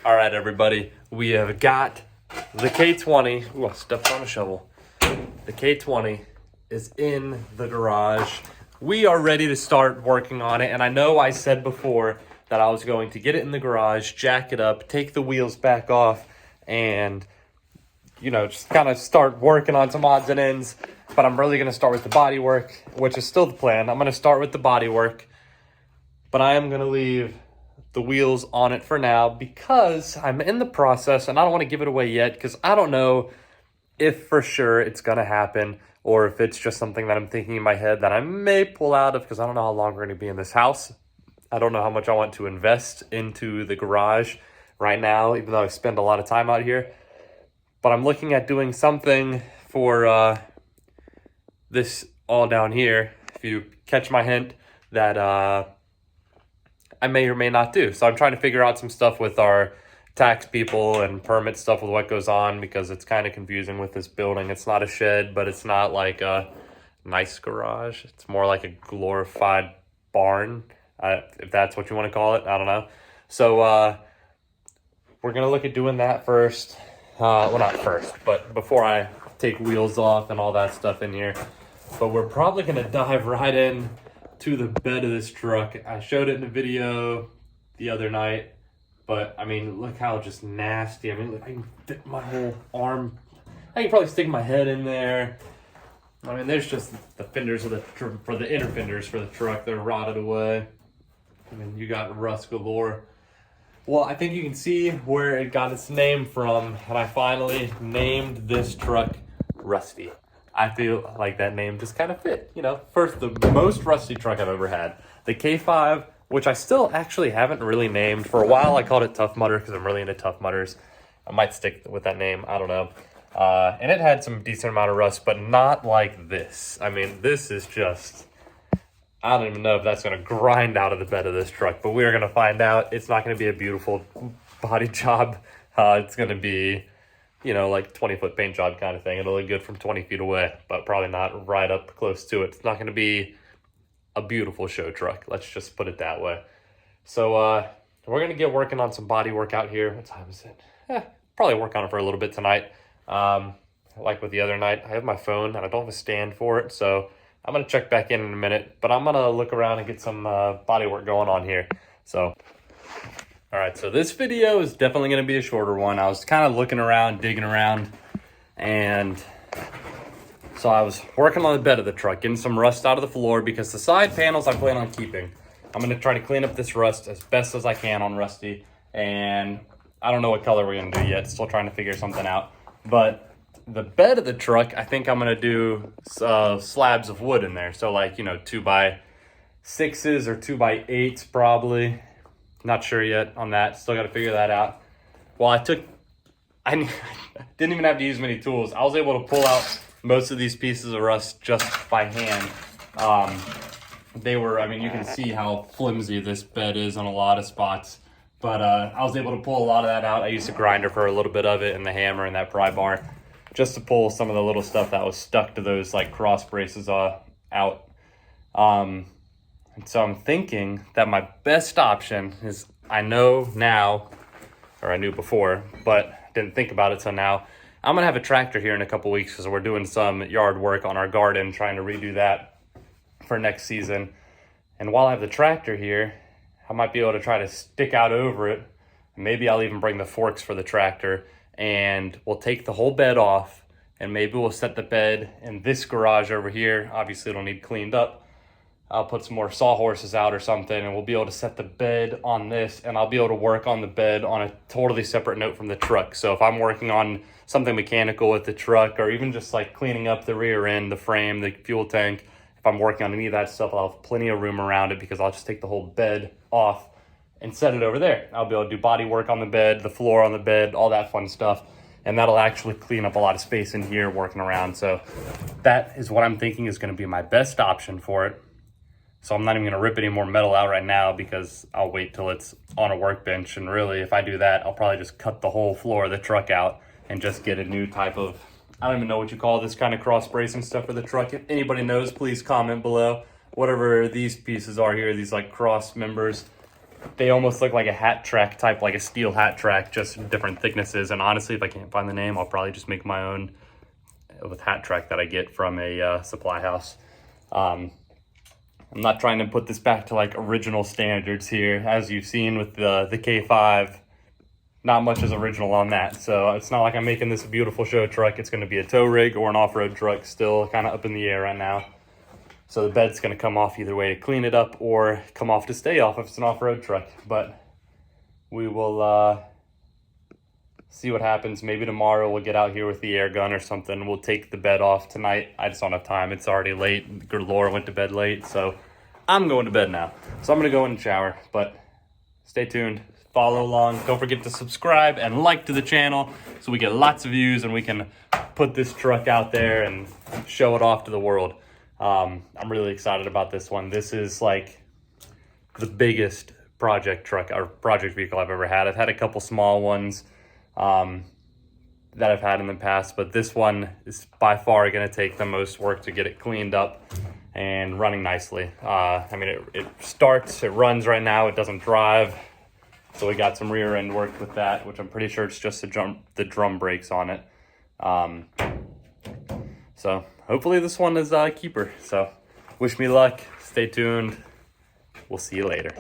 All right, everybody, we have got the K20. Ooh, I stepped on a shovel. The K20 is in the garage. We are ready to start working on it, and I know I said before that I was going to get it in the garage, jack it up, take the wheels back off, and, you know, just kind of start working on some odds and ends. But I'm really going to start with the body work, which is still the plan. I'm going to start with the body work, but I am going to leave the wheels on it for now because I'm in the process, and I don't want to give it away yet because I don't know if for sure it's going to happen or if it's just something that I'm thinking in my head that I may pull out of because I don't know how long we're going to be in this house. I don't know how much I want to invest into the garage right now, even though I spend a lot of time out here. But I'm looking at doing something for this all down here, if you catch my hint, that I may or may not do. So I'm trying to figure out some stuff with our tax people and permit stuff with what goes on because it's kind of confusing with this building. It's not a shed, but it's not like a nice garage. It's more like a glorified barn, if that's what you want to call it. I don't know. So we're going to look at doing that first. Well, not first, but before I take wheels off and all that stuff in here. But we're probably going to dive right in to the bed of this truck. I showed it in a video the other night, but I mean, look how just nasty. I mean, look, I can fit my whole arm. I can probably stick my head in there. I mean, there's just the fenders of for the inner fenders for the truck. They're rotted away. I mean, you got rust galore. Well, I think you can see where it got its name from, and I finally named this truck Rusty. I feel like that name just kind of fit, you know. First, the most rusty truck I've ever had. The K5, which I still actually haven't really named. For a while, I called it Tough Mudder because I'm really into Tough Mudders. I might stick with that name. I don't know. And it had some decent amount of rust, but not like this. I mean, this is just... I don't even know if that's going to grind out of the bed of this truck, but we're going to find out. It's not going to be a beautiful body job. It's going to be, you know, like 20-foot paint job kind of thing. It'll look good from 20 feet away, but probably not right up close to it. It's not going to be a beautiful show truck. Let's just put it that way. So we're going to get working on some body work out here. What time is it? Probably work on it for a little bit tonight. Like with the other night, I have my phone and I don't have a stand for it, so I'm going to check back in a minute, but I'm going to look around and get some body work going on here. So, all right, so this video is definitely going to be a shorter one. I was kind of looking around, digging around, and so I was working on the bed of the truck, getting some rust out of the floor because the side panels I plan on keeping. I'm going to try to clean up this rust as best as I can on Rusty, and I don't know what color we're going to do yet. Still trying to figure something out, but the bed of the truck, I think I'm going to do slabs of wood in there. So like, you know, 2x6s or 2x8s probably. Not sure yet on that. Still got to figure that out. Well, I didn't even have to use many tools. I was able to pull out most of these pieces of rust just by hand. They were, I mean, you can see how flimsy this bed is on a lot of spots. But I was able to pull a lot of that out. I used a grinder for a little bit of it and the hammer and that pry bar, just to pull some of the little stuff that was stuck to those like cross braces out. And so I'm thinking that my best option is, I know now, or I knew before, but didn't think about it till now. I'm gonna have a tractor here in a couple weeks because we're doing some yard work on our garden, trying to redo that for next season. And while I have the tractor here, I might be able to try to stick out over it. Maybe I'll even bring the forks for the tractor, and we'll take the whole bed off, and maybe we'll set the bed in this garage over here. Obviously it'll need cleaned up. I'll put some more sawhorses out or something, and we'll be able to set the bed on this, and I'll be able to work on the bed on a totally separate note from the truck. So if I'm working on something mechanical with the truck, or even just like cleaning up the rear end, the frame, the fuel tank, if I'm working on any of that stuff, I'll have plenty of room around it because I'll just take the whole bed off and set it over there. I'll be able to do body work on the bed, the floor on the bed, all that fun stuff. And that'll actually clean up a lot of space in here working around. So that is what I'm thinking is going to be my best option for it. So I'm not even going to rip any more metal out right now because I'll wait till it's on a workbench. And really, if I do that, I'll probably just cut the whole floor of the truck out and just get a new type of, I don't even know what you call this kind of cross bracing stuff for the truck. If anybody knows, please comment below. Whatever these pieces are here, these like cross members, They almost look like a hat track type, like a steel hat track, just different thicknesses. And honestly, if I can't find the name, I'll probably just make my own with hat track that I get from a supply house. I'm not trying to put this back to like original standards here. As you've seen with the K5, not much is original on that. So it's not like I'm making this a beautiful show truck. It's gonna be a tow rig or an off-road truck, still kind of up in the air right now. So the bed's gonna come off either way to clean it up or come off to stay off if it's an off-road truck. But we will see what happens. Maybe tomorrow we'll get out here with the air gun or something. We'll take the bed off tonight. I just don't have time. It's already late. Laura went to bed late, so I'm going to bed now. So I'm gonna go in and shower, but stay tuned. Follow along. Don't forget to subscribe and like to the channel so we get lots of views and we can put this truck out there and show it off to the world. I'm really excited about this one. This is like the biggest project truck or project vehicle I've ever had. I've had a couple small ones that I've had in the past, but this one is by far going to take the most work to get it cleaned up and running nicely. I mean, it starts, it runs right now, it doesn't drive. So we got some rear end work with that, which I'm pretty sure it's just the drum brakes on it. So hopefully this one is a keeper. So wish me luck. Stay tuned. We'll see you later.